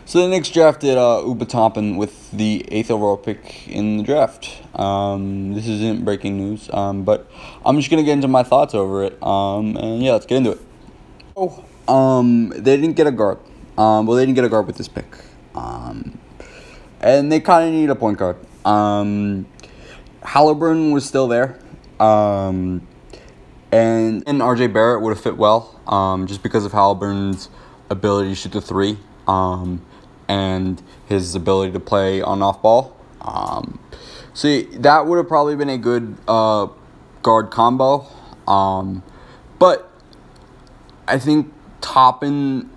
So the Knicks drafted toppin with the 8th overall pick in the draft. This isn't breaking news, but I'm just gonna get into my thoughts over it. And yeah, let's get into it. They didn't get a guard. They didn't get a guard with this pick. And they kind of need a point guard. Halliburton was still there. And RJ Barrett would have fit well, just because of Halliburton's ability to shoot the three, and his ability to play on off ball. So that would have probably been a good guard combo. But I think Toppin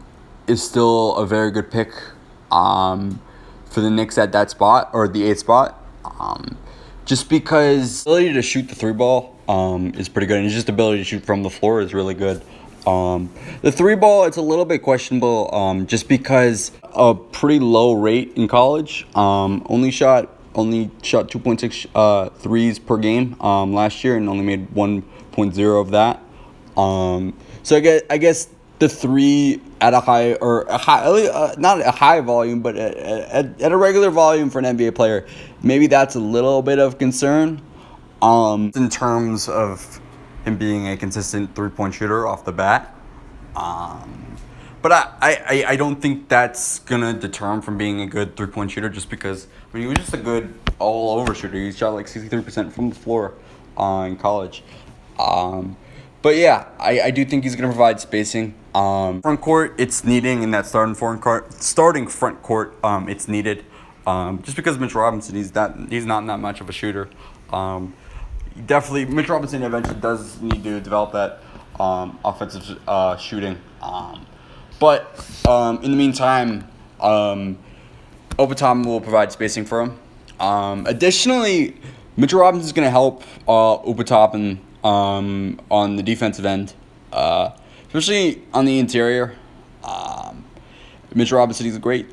is still a very good pick for the Knicks at that spot, or the 8th spot. Just because ability to shoot the three ball is pretty good, and his just ability to shoot from the floor is really good. The three ball, it's a little bit questionable, just because a pretty low rate in college. Only shot 2.6 threes per game last year, and only made 1.0 of that. So I guess the three at a high, not a high volume, but at a regular volume for an NBA player, maybe that's a little bit of concern. In terms of him being a consistent three-point shooter off the bat. But I don't think that's going to deter him from being a good three-point shooter, just because he was just a good all-over shooter. He shot like 63% from the floor in college. But yeah, I do think he's going to provide spacing. Front court, it's needing in that starting front court, it's needed. Just because Mitch Robinson, he's not that much of a shooter. Definitely, Mitch Robinson eventually does need to develop that offensive shooting. But in the meantime, Obi will provide spacing for him. Additionally, Mitch Robinson is going to help Obi on the defensive end, especially on the interior. Mitch Robinson is a great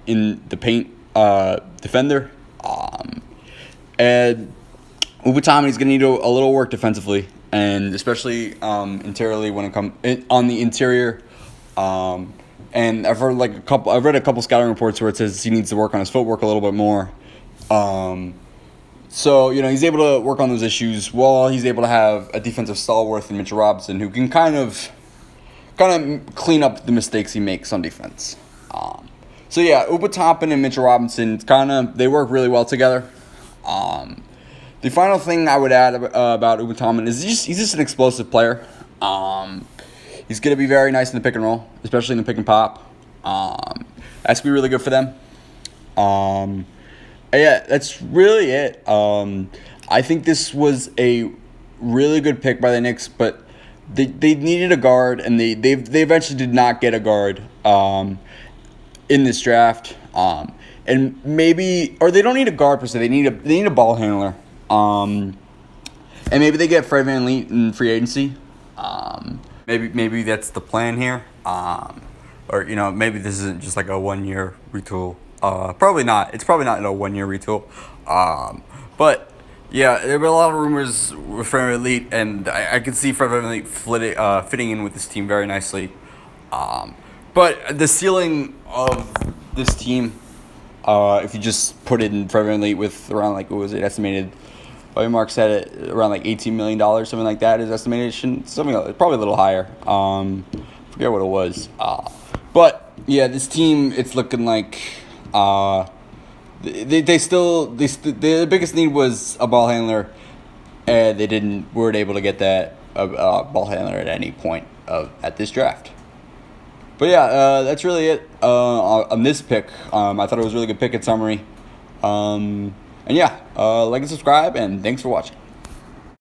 in the paint defender. And Obi-Toppin is going to need a little work defensively, and especially interiorly when it comes on the interior. And I've read a couple scouting reports where it says he needs to work on his footwork a little bit more. So he's able to work on those issues while he's able to have a defensive stalwart in Mitch Robinson who can kind of clean up the mistakes he makes on defense. So yeah, Obi-Toppin and Mitchell Robinson they work really well together. The final thing I would add about Obi-Toppin is he's just an explosive player. He's going to be very nice in the pick and roll, especially in the pick and pop. That's going to be really good for them. Yeah, that's really it. I think this was a really good pick by the Knicks, but they needed a guard, and they eventually did not get a guard in this draft. And maybe, or they don't need a guard per se. They need a ball handler. And maybe they get Fred VanVleet in free agency. Maybe that's the plan here. Or maybe this isn't just like a 1-year retool. Probably not. It's probably not a 1-year retool. But yeah, there were a lot of rumors with Fred VanVleet, and I could see Fred VanVleet fitting in with this team very nicely. But the ceiling of this team, if you just put it in Fred VanVleet with around estimated? Bobby Mark said it around like $18 million, something like that. His estimation, probably a little higher. Forget what it was. But yeah, this team, it's looking like the biggest need was a ball handler, and they weren't able to get that ball handler at any point at this draft. But yeah, that's really it on this pick. I thought it was a really good pick in summary. And yeah, like and subscribe, and thanks for watching.